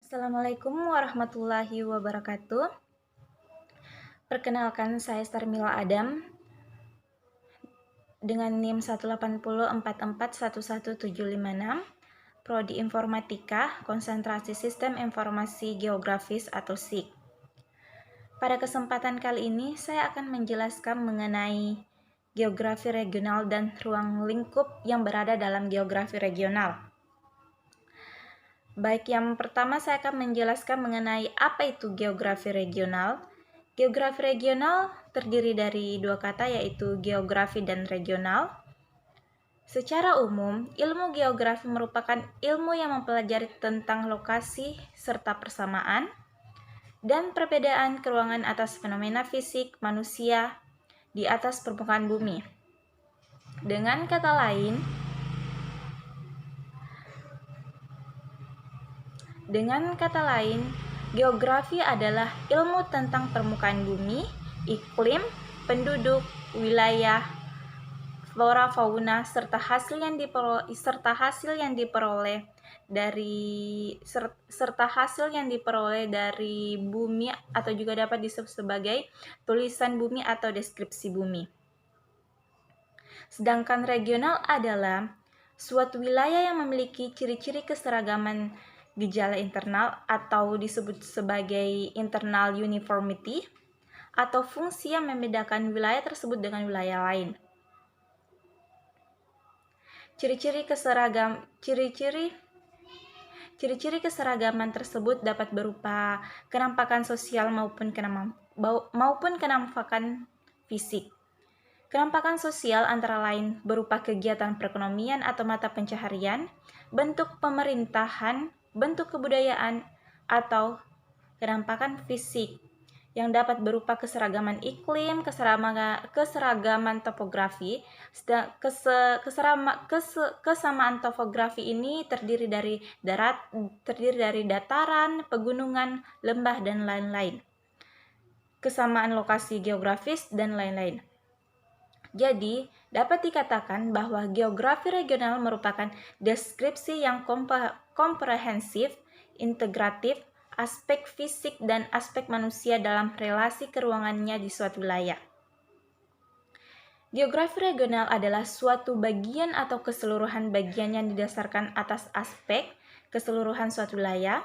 Assalamualaikum warahmatullahi wabarakatuh. Perkenalkan, saya Starmila Adam dengan NIM 18044111756, Prodi Informatika, Konsentrasi Sistem Informasi Geografis atau SIG. Pada kesempatan kali ini, saya akan menjelaskan mengenai geografi regional dan ruang lingkup yang berada dalam geografi regional. Baik, yang pertama saya akan menjelaskan mengenai apa itu geografi regional. Geografi regional terdiri dari dua kata, yaitu geografi dan regional. Secara umum, ilmu geografi merupakan ilmu yang mempelajari tentang lokasi serta persamaan dan perbedaan keruangan atas fenomena fisik manusia di atas permukaan bumi. Dengan kata lain, geografi adalah ilmu tentang permukaan bumi, iklim, penduduk, wilayah, flora, fauna, serta hasil yang diperoleh dari bumi, atau juga dapat disebut sebagai tulisan bumi atau deskripsi bumi. Sedangkan regional adalah suatu wilayah yang memiliki ciri-ciri keseragaman gejala internal atau disebut sebagai internal uniformity, atau fungsi yang membedakan wilayah tersebut dengan wilayah lain. Ciri-ciri keseragaman tersebut dapat berupa kenampakan sosial maupun kenampakan fisik. Kenampakan sosial antara lain berupa kegiatan perekonomian atau mata pencaharian, bentuk pemerintahan, bentuk kebudayaan, atau kenampakan fisik yang dapat berupa keseragaman iklim, keseragaman topografi. Kesamaan topografi ini terdiri dari dataran, pegunungan, lembah, dan lain-lain. Kesamaan lokasi geografis dan lain-lain. Jadi, dapat dikatakan bahwa geografi regional merupakan deskripsi yang komprehensif, integratif, aspek fisik dan aspek manusia dalam relasi keruangannya di suatu wilayah. Geografi regional adalah suatu bagian atau keseluruhan bagian yang didasarkan atas aspek keseluruhan suatu wilayah.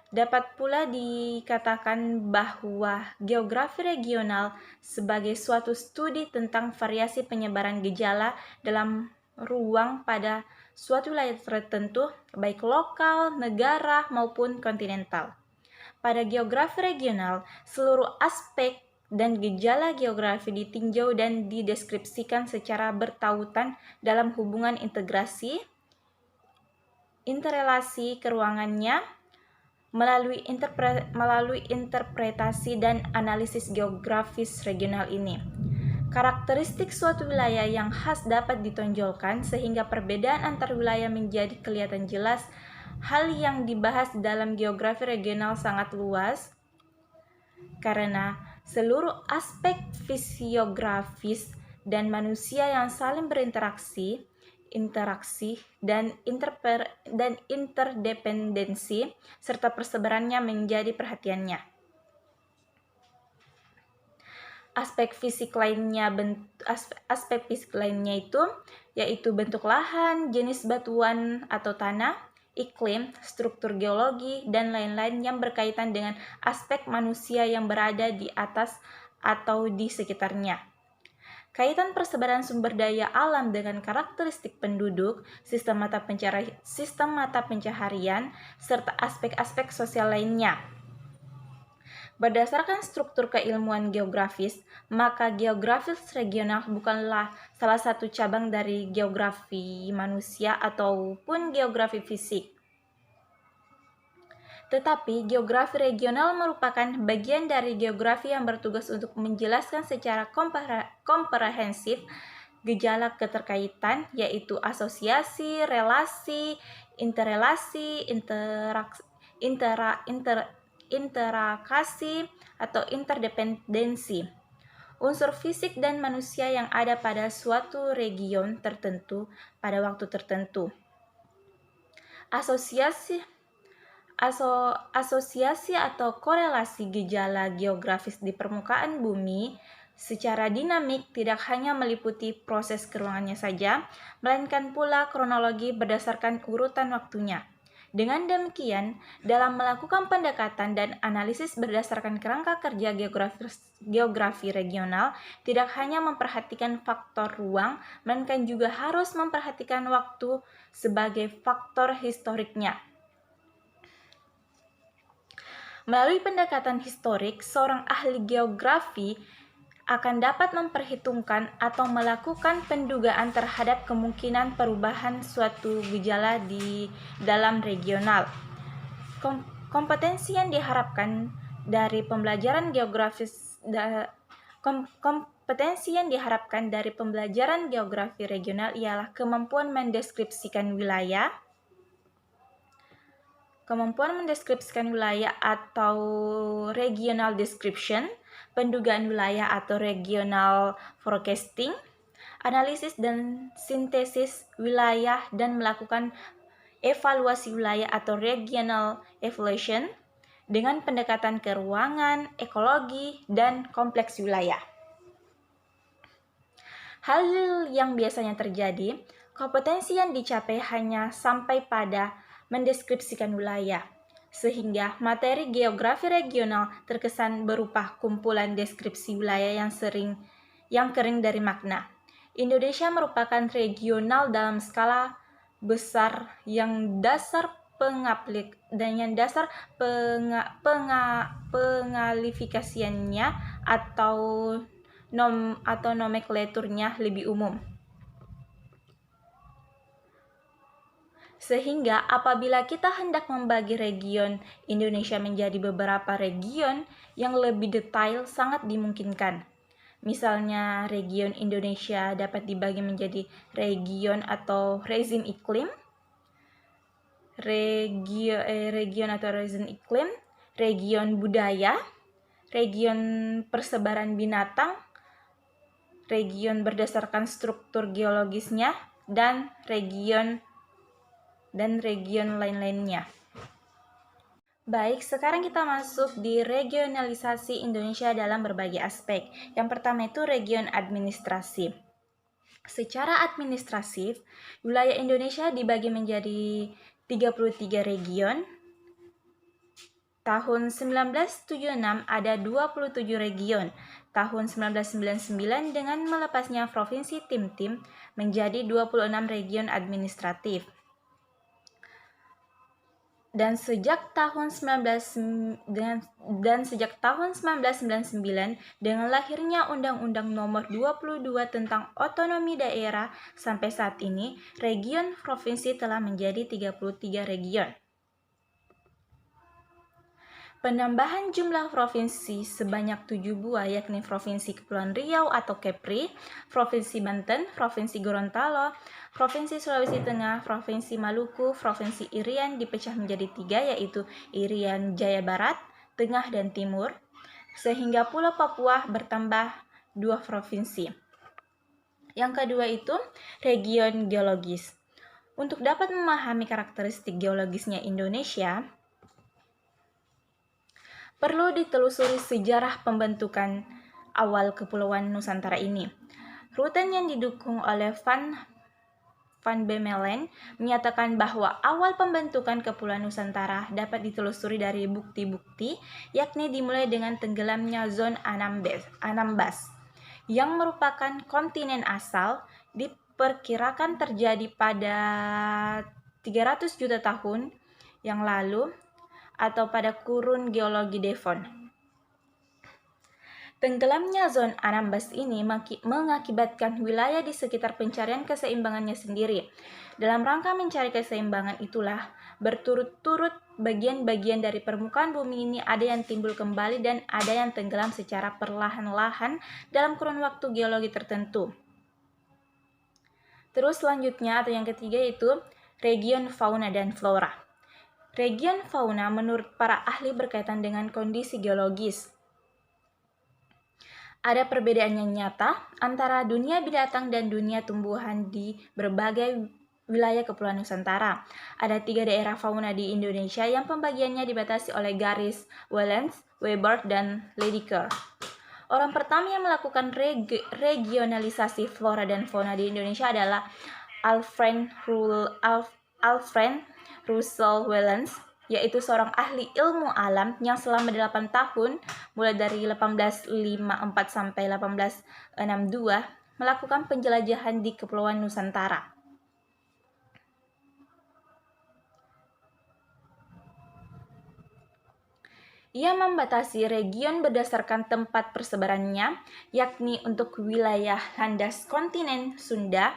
Dapat pula dikatakan bahwa geografi regional sebagai suatu studi tentang variasi penyebaran gejala dalam ruang pada suatu wilayah tertentu, baik lokal, negara, maupun kontinental. Pada geografi regional, seluruh aspek dan gejala geografi ditinjau dan dideskripsikan secara bertautan dalam hubungan interrelasi keruangannya melalui interpretasi dan analisis geografis regional ini. Karakteristik suatu wilayah yang khas dapat ditonjolkan sehingga perbedaan antar wilayah menjadi kelihatan jelas. Hal yang dibahas dalam geografi regional sangat luas karena seluruh aspek fisiografis dan manusia yang saling berinteraksi, dan interdependensi serta persebarannya menjadi perhatiannya. Aspek fisik lainnya itu yaitu bentuk lahan, jenis batuan atau tanah, iklim, struktur geologi, dan lain-lain yang berkaitan dengan aspek manusia yang berada di atas atau di sekitarnya. Kaitan persebaran sumber daya alam dengan karakteristik penduduk, sistem mata pencaharian, serta aspek-aspek sosial lainnya. Berdasarkan struktur keilmuan geografis, maka geografi regional bukanlah salah satu cabang dari geografi manusia ataupun geografi fisik. Tetapi geografi regional merupakan bagian dari geografi yang bertugas untuk menjelaskan secara komprehensif gejala keterkaitan, yaitu asosiasi, relasi, interrelasi, interakasi, atau interdependensi unsur fisik dan manusia yang ada pada suatu region tertentu pada waktu tertentu. Asosiasi atau korelasi gejala geografis di permukaan bumi secara dinamik tidak hanya meliputi proses keruangannya saja, melainkan pula kronologi berdasarkan urutan waktunya. Dengan demikian, dalam melakukan pendekatan dan analisis berdasarkan kerangka kerja geografi regional, tidak hanya memperhatikan faktor ruang, melainkan juga harus memperhatikan waktu sebagai faktor historiknya. Melalui pendekatan historik, seorang ahli geografi akan dapat memperhitungkan atau melakukan pendugaan terhadap kemungkinan perubahan suatu gejala di dalam regional. Kompetensi yang diharapkan dari pembelajaran geografi regional ialah kemampuan mendeskripsikan wilayah atau regional description, pendugaan wilayah atau regional forecasting, analisis dan sintesis wilayah dan melakukan evaluasi wilayah atau regional evaluation dengan pendekatan keruangan, ekologi, dan kompleks wilayah. Hal yang biasanya terjadi, kompetensi yang dicapai hanya sampai pada mendeskripsikan wilayah, sehingga materi geografi regional terkesan berupa kumpulan deskripsi wilayah yang kering dari makna. Indonesia merupakan regional dalam skala besar yang dasar pengalifikasiannya atau nomenklaturnya lebih umum. Sehingga apabila kita hendak membagi region Indonesia menjadi beberapa region yang lebih detail sangat dimungkinkan. Misalnya region Indonesia dapat dibagi menjadi region atau rezim iklim, region budaya, region persebaran binatang, region berdasarkan struktur geologisnya, dan region lain-lainnya. Baik, sekarang kita masuk di regionalisasi Indonesia dalam berbagai aspek. Yang pertama itu region administrasi. Secara administratif, wilayah Indonesia dibagi menjadi 33 region. Tahun 1976 ada 27 region. Tahun 1999 dengan melepasnya Provinsi Tim-Tim menjadi 26 region administratif. Dan sejak tahun 1999 dengan lahirnya Undang-Undang Nomor 22 tentang Otonomi Daerah sampai saat ini, region provinsi telah menjadi 33 region. Penambahan jumlah provinsi sebanyak 7 buah, yakni Provinsi Kepulauan Riau atau Kepri, Provinsi Banten, Provinsi Gorontalo, Provinsi Sulawesi Tengah, Provinsi Maluku, Provinsi Irian dipecah menjadi 3, yaitu Irian Jaya Barat, Tengah, dan Timur, sehingga Pulau Papua bertambah 2 provinsi. Yang kedua itu region geologis. Untuk dapat memahami karakteristik geologisnya Indonesia, perlu ditelusuri sejarah pembentukan awal Kepulauan Nusantara ini. Rutan yang didukung oleh Van Bemmelen menyatakan bahwa awal pembentukan Kepulauan Nusantara dapat ditelusuri dari bukti-bukti, yakni dimulai dengan tenggelamnya zona Anambas, yang merupakan kontinen asal, diperkirakan terjadi pada 300 juta tahun yang lalu, atau pada kurun geologi Devon. Tenggelamnya zona Anambas ini mengakibatkan wilayah di sekitar pencarian keseimbangannya sendiri. Dalam rangka mencari keseimbangan itulah, berturut-turut bagian-bagian dari permukaan bumi ini ada yang timbul kembali dan ada yang tenggelam secara perlahan-lahan dalam kurun waktu geologi tertentu. Terus selanjutnya atau yang ketiga itu region fauna dan flora. Region fauna menurut para ahli berkaitan dengan kondisi geologis. Ada perbedaan yang nyata antara dunia binatang dan dunia tumbuhan di berbagai wilayah Kepulauan Nusantara. Ada 3 daerah fauna di Indonesia yang pembagiannya dibatasi oleh garis Wallace, Weber, dan Lydekker. Orang pertama yang melakukan regionalisasi flora dan fauna di Indonesia adalah Alfred Russel Wallace, yaitu seorang ahli ilmu alam yang selama 8 tahun, mulai dari 1854 sampai 1862, melakukan penjelajahan di Kepulauan Nusantara. Ia membatasi region berdasarkan tempat persebarannya, yakni untuk wilayah landas kontinen Sunda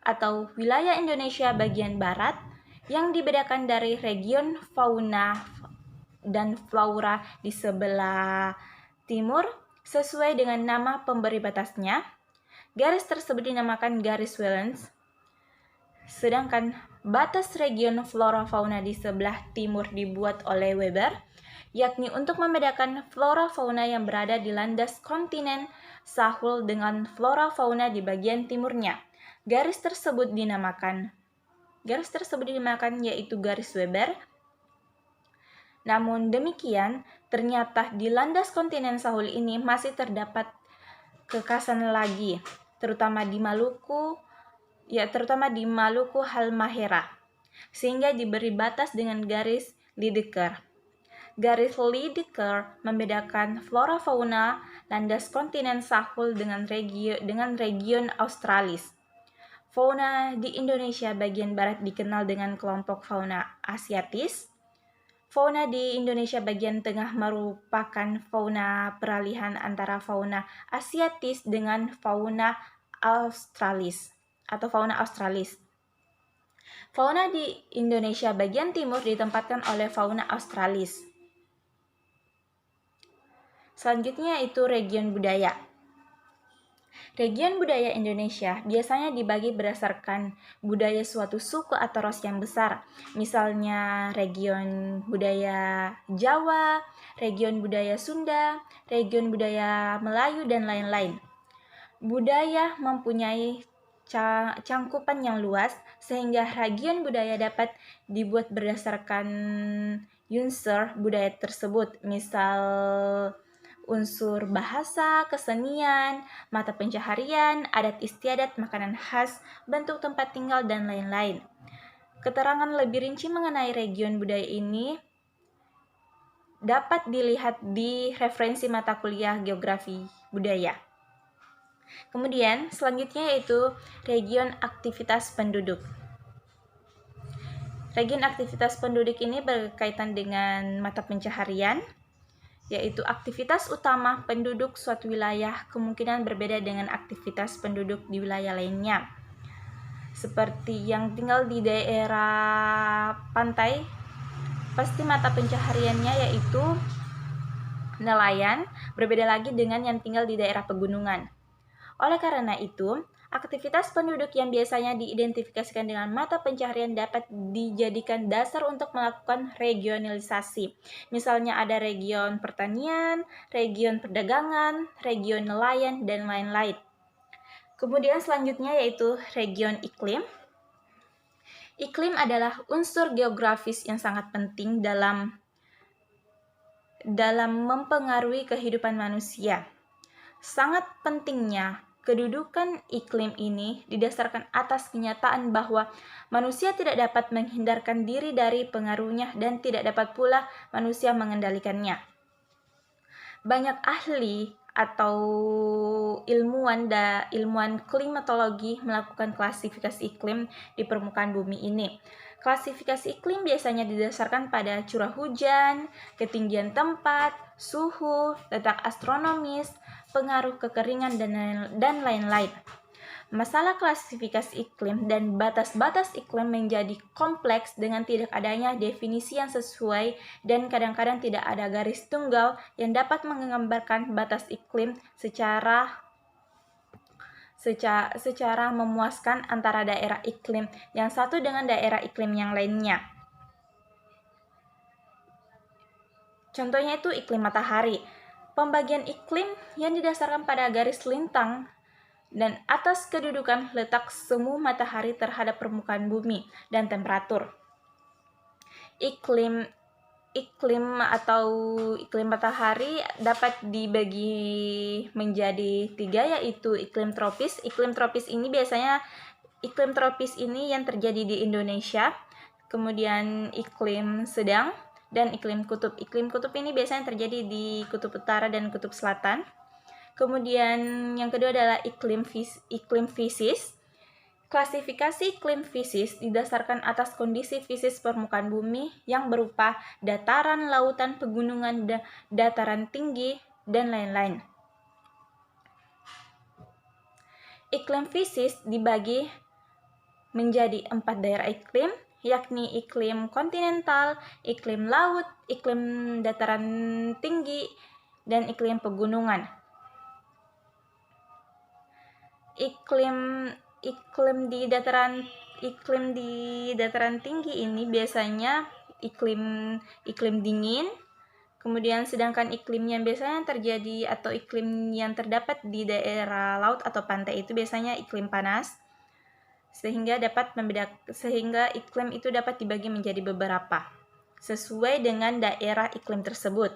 atau wilayah Indonesia bagian barat, yang dibedakan dari region fauna dan flora di sebelah timur sesuai dengan nama pemberi batasnya. Garis tersebut dinamakan garis Wallace, sedangkan batas region flora fauna di sebelah timur dibuat oleh Weber, yakni untuk membedakan flora fauna yang berada di landas kontinen Sahul dengan flora fauna di bagian timurnya. Garis tersebut dinamakan yaitu garis Weber. Namun demikian, ternyata di landas kontinen Sahul ini masih terdapat kekasan lagi, terutama di Maluku Halmahera, sehingga diberi batas dengan garis Lydekker. Garis Lydekker membedakan flora fauna landas kontinen Sahul dengan region Australis. Fauna di Indonesia bagian barat dikenal dengan kelompok fauna Asiatis. Fauna di Indonesia bagian tengah merupakan fauna peralihan antara fauna Asiatis dengan fauna Australis atau fauna Australis. Fauna di Indonesia bagian timur ditempatkan oleh fauna Australis. Selanjutnya itu region budaya. Region budaya Indonesia biasanya dibagi berdasarkan budaya suatu suku atau ras yang besar. Misalnya region budaya Jawa, region budaya Sunda, region budaya Melayu, dan lain-lain. Budaya mempunyai cangkupan yang luas, sehingga region budaya dapat dibuat berdasarkan unsur budaya tersebut, misal unsur bahasa, kesenian, mata pencaharian, adat istiadat, makanan khas, bentuk tempat tinggal, dan lain-lain. Keterangan lebih rinci mengenai region budaya ini dapat dilihat di referensi mata kuliah Geografi Budaya. Kemudian selanjutnya yaitu region aktivitas penduduk. Region aktivitas penduduk ini berkaitan dengan mata pencaharian, yaitu aktivitas utama penduduk suatu wilayah kemungkinan berbeda dengan aktivitas penduduk di wilayah lainnya. Seperti yang tinggal di daerah pantai, pasti mata pencahariannya yaitu nelayan, berbeda lagi dengan yang tinggal di daerah pegunungan. Oleh karena itu, aktivitas penduduk yang biasanya diidentifikasikan dengan mata pencaharian dapat dijadikan dasar untuk melakukan regionalisasi. Misalnya ada region pertanian, region perdagangan, region nelayan, dan lain-lain. Kemudian selanjutnya yaitu region iklim. Iklim adalah unsur geografis yang sangat penting dalam mempengaruhi kehidupan manusia. Sangat pentingnya kedudukan iklim ini didasarkan atas kenyataan bahwa manusia tidak dapat menghindarkan diri dari pengaruhnya dan tidak dapat pula manusia mengendalikannya. Banyak ahli atau ilmuwan klimatologi melakukan klasifikasi iklim di permukaan bumi ini. Klasifikasi iklim biasanya didasarkan pada curah hujan, ketinggian tempat, suhu, letak astronomis, pengaruh kekeringan, dan lain-lain. Masalah klasifikasi iklim dan batas-batas iklim menjadi kompleks dengan tidak adanya definisi yang sesuai dan kadang-kadang tidak ada garis tunggal yang dapat menggambarkan batas iklim secara memuaskan antara daerah iklim yang satu dengan daerah iklim yang lainnya. Contohnya itu iklim matahari. Pembagian iklim yang didasarkan pada garis lintang dan atas kedudukan letak semu matahari terhadap permukaan bumi dan temperatur. Iklim matahari dapat dibagi menjadi 3, yaitu iklim tropis. Iklim tropis ini yang terjadi di Indonesia. Kemudian iklim sedang dan iklim kutub. Iklim kutub ini biasanya terjadi di kutub utara dan kutub selatan. Kemudian yang kedua adalah iklim fisis. Klasifikasi iklim fisis didasarkan atas kondisi fisis permukaan bumi yang berupa dataran, lautan, pegunungan, dataran tinggi, dan lain-lain. Iklim fisis dibagi menjadi 4 daerah iklim, yakni iklim kontinental, iklim laut, iklim dataran tinggi, dan iklim pegunungan. Iklim di dataran tinggi ini biasanya iklim dingin. Kemudian sedangkan iklim yang biasanya terjadi atau iklim yang terdapat di daerah laut atau pantai itu biasanya iklim panas. Sehingga iklim itu dapat dibagi menjadi beberapa sesuai dengan daerah iklim tersebut.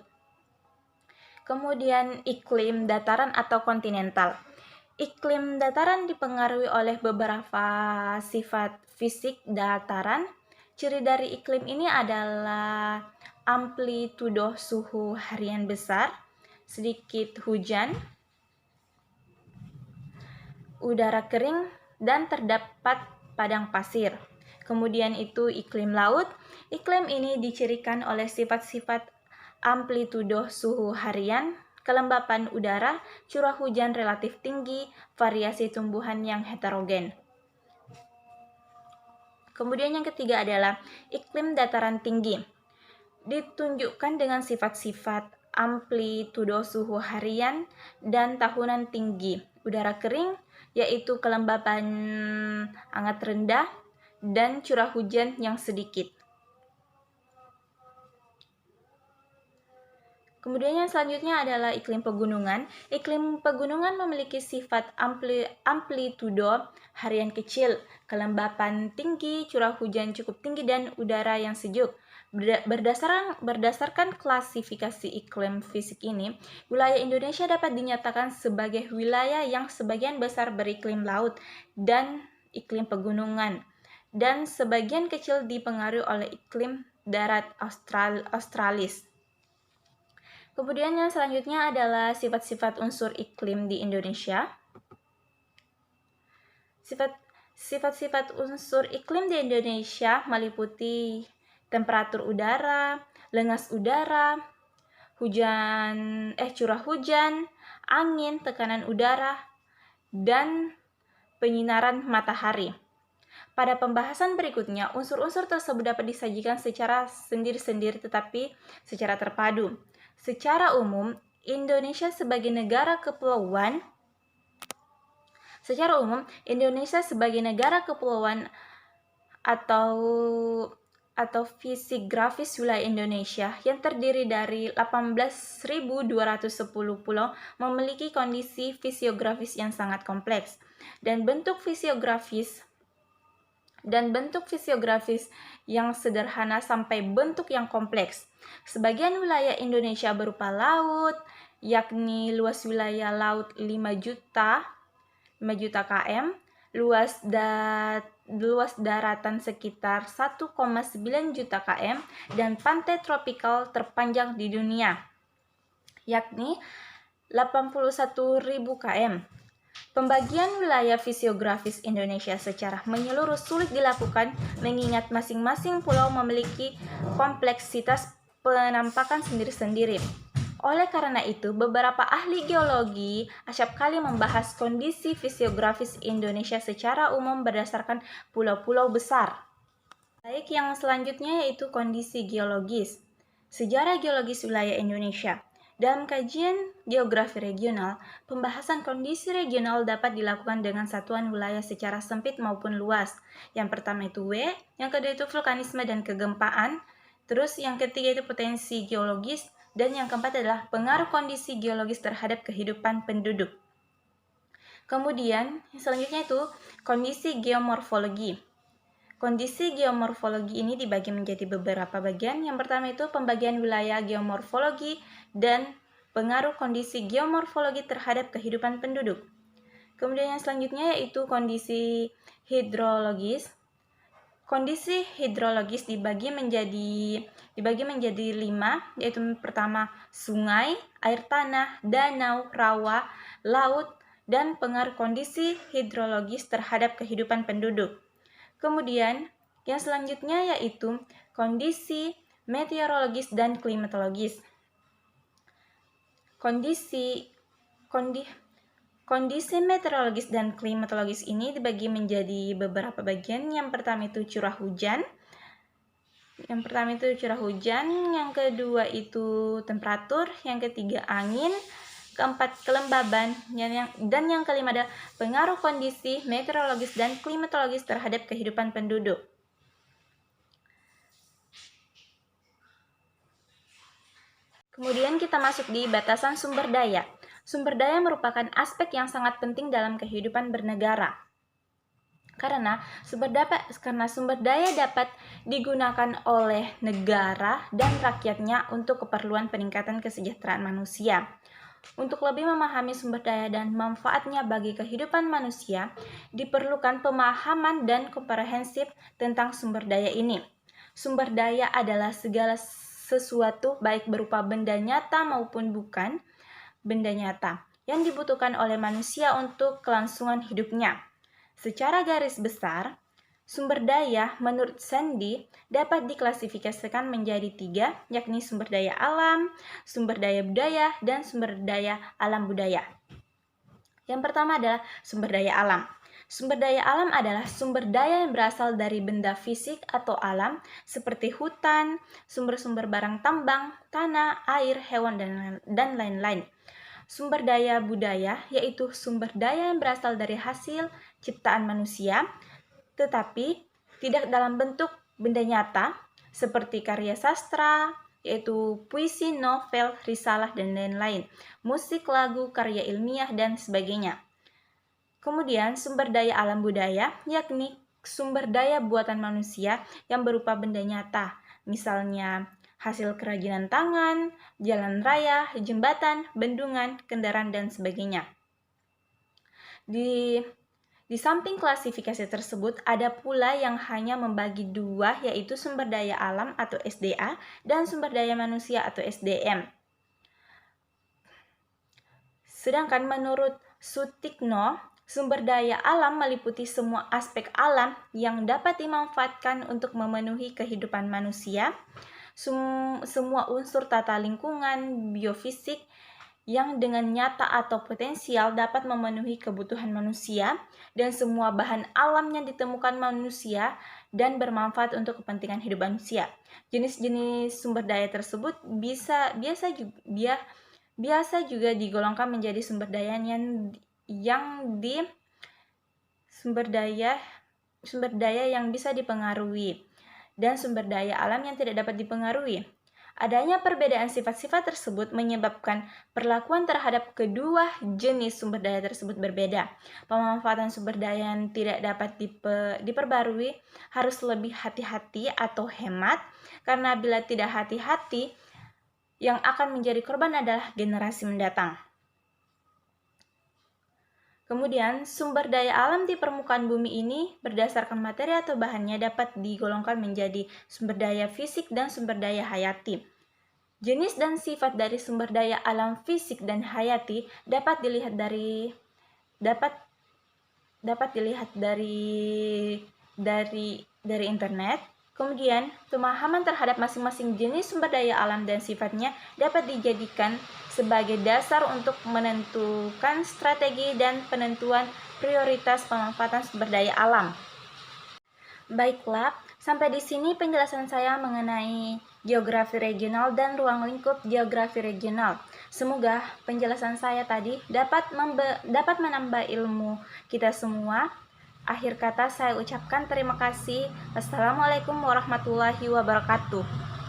Kemudian iklim dataran atau kontinental. Iklim dataran dipengaruhi oleh beberapa sifat fisik dataran. Ciri dari iklim ini adalah amplitudo suhu harian besar, sedikit hujan, udara kering, dan terdapat padang pasir. Kemudian itu iklim laut. Iklim ini dicirikan oleh sifat-sifat amplitudo suhu harian, kelembapan udara, curah hujan relatif tinggi, variasi tumbuhan yang heterogen. Kemudian yang ketiga adalah iklim dataran tinggi. Ditunjukkan dengan sifat-sifat amplitudo suhu harian dan tahunan tinggi, udara kering, yaitu kelembapan hangat rendah, dan curah hujan yang sedikit. Kemudian yang selanjutnya adalah iklim pegunungan. Iklim pegunungan memiliki sifat amplitudo harian kecil, kelembapan tinggi, curah hujan cukup tinggi, dan udara yang sejuk. Berdasarkan klasifikasi iklim fisik ini, wilayah Indonesia dapat dinyatakan sebagai wilayah yang sebagian besar beriklim laut dan iklim pegunungan, dan sebagian kecil dipengaruhi oleh iklim darat australis. Kemudian yang selanjutnya adalah sifat-sifat unsur iklim di Indonesia. Sifat-sifat unsur iklim di Indonesia meliputi temperatur udara, lengas udara, curah hujan, angin, tekanan udara, dan penyinaran matahari. Pada pembahasan berikutnya, unsur-unsur tersebut dapat disajikan secara sendiri-sendiri tetapi secara terpadu. Secara umum, Indonesia sebagai negara kepulauan atau fisik grafis wilayah Indonesia yang terdiri dari 18.210 pulau memiliki kondisi fisiografis yang sangat kompleks dan bentuk fisiografis yang sederhana sampai bentuk yang kompleks. Sebagian wilayah Indonesia berupa laut, yakni luas wilayah laut 5 juta km, luas daratan sekitar 1,9 juta km, dan pantai tropikal terpanjang di dunia, yakni 81.000 km. Pembagian wilayah fisiografis Indonesia secara menyeluruh sulit dilakukan mengingat masing-masing pulau memiliki kompleksitas penampakan sendiri-sendiri. Oleh karena itu, beberapa ahli geologi acap kali membahas kondisi fisiografis Indonesia secara umum berdasarkan pulau-pulau besar. Baik, yang selanjutnya yaitu kondisi geologis. Sejarah geologis wilayah Indonesia. Dalam kajian geografi regional, pembahasan kondisi regional dapat dilakukan dengan satuan wilayah secara sempit maupun luas. Yang pertama itu W, yang kedua itu vulkanisme dan kegempaan, terus yang ketiga itu potensi geologis, dan yang keempat adalah pengaruh kondisi geologis terhadap kehidupan penduduk. Kemudian selanjutnya itu kondisi geomorfologi. Kondisi geomorfologi ini dibagi menjadi beberapa bagian. Yang pertama itu pembagian wilayah geomorfologi dan pengaruh kondisi geomorfologi terhadap kehidupan penduduk. Kemudian yang selanjutnya yaitu kondisi hidrologis. Kondisi hidrologis dibagi menjadi 5, yaitu pertama sungai, air tanah, danau, rawa, laut, dan pengaruh kondisi hidrologis terhadap kehidupan penduduk. Kemudian yang selanjutnya yaitu kondisi meteorologis dan klimatologis. Kondisi meteorologis dan klimatologis ini dibagi menjadi beberapa bagian. Yang pertama itu curah hujan. Yang kedua itu temperatur, yang ketiga angin, keempat kelembaban, dan yang kelima ada pengaruh kondisi meteorologis dan klimatologis terhadap kehidupan penduduk. Kemudian kita masuk di batasan sumber daya. Sumber daya merupakan aspek yang sangat penting dalam kehidupan bernegara. Karena sumber daya dapat digunakan oleh negara dan rakyatnya untuk keperluan peningkatan kesejahteraan manusia. Untuk lebih memahami sumber daya dan manfaatnya bagi kehidupan manusia, diperlukan pemahaman dan komprehensif tentang sumber daya ini. Sumber daya adalah segala sesuatu baik berupa benda nyata maupun bukan benda nyata yang dibutuhkan oleh manusia untuk kelangsungan hidupnya. Secara garis besar, sumber daya menurut Sandy dapat diklasifikasikan menjadi 3, yakni sumber daya alam, sumber daya budaya, dan sumber daya alam budaya. Yang pertama adalah sumber daya alam. Sumber daya alam adalah sumber daya yang berasal dari benda fisik atau alam seperti hutan, sumber-sumber barang tambang, tanah, air, hewan, dan lain-lain. Sumber daya budaya yaitu sumber daya yang berasal dari hasil ciptaan manusia, tetapi tidak dalam bentuk benda nyata seperti karya sastra, yaitu puisi, novel, risalah, dan lain-lain, musik, lagu, karya ilmiah, dan sebagainya. Kemudian sumber daya alam budaya yakni sumber daya buatan manusia yang berupa benda nyata, misalnya hasil kerajinan tangan, jalan raya, jembatan, bendungan, kendaraan, dan sebagainya. Di samping klasifikasi tersebut, ada pula yang hanya membagi 2, yaitu sumber daya alam atau SDA dan sumber daya manusia atau SDM. Sedangkan menurut Sutikno, sumber daya alam meliputi semua aspek alam yang dapat dimanfaatkan untuk memenuhi kehidupan manusia, semua unsur tata lingkungan, biofisik, yang dengan nyata atau potensial dapat memenuhi kebutuhan manusia, dan semua bahan alam yang ditemukan manusia dan bermanfaat untuk kepentingan hidup manusia. Jenis-jenis sumber daya tersebut biasa juga digolongkan menjadi sumber daya yang bisa dipengaruhi dan sumber daya alam yang tidak dapat dipengaruhi. Adanya perbedaan sifat-sifat tersebut menyebabkan perlakuan terhadap kedua jenis sumber daya tersebut berbeda. Pemanfaatan sumber daya yang tidak dapat diperbarui harus lebih hati-hati atau hemat, karena bila tidak hati-hati, yang akan menjadi korban adalah generasi mendatang. Kemudian, sumber daya alam di permukaan bumi ini berdasarkan materi atau bahannya dapat digolongkan menjadi sumber daya fisik dan sumber daya hayati. Jenis dan sifat dari sumber daya alam fisik dan hayati dapat dilihat dari internet. Kemudian, pemahaman terhadap masing-masing jenis sumber daya alam dan sifatnya dapat dijadikan sebagai dasar untuk menentukan strategi dan penentuan prioritas pemanfaatan sumber daya alam. Baiklah, sampai di sini penjelasan saya mengenai geografi regional dan ruang lingkup geografi regional. Semoga penjelasan saya tadi dapat menambah ilmu kita semua. Akhir kata saya ucapkan terima kasih. Wassalamualaikum warahmatullahi wabarakatuh.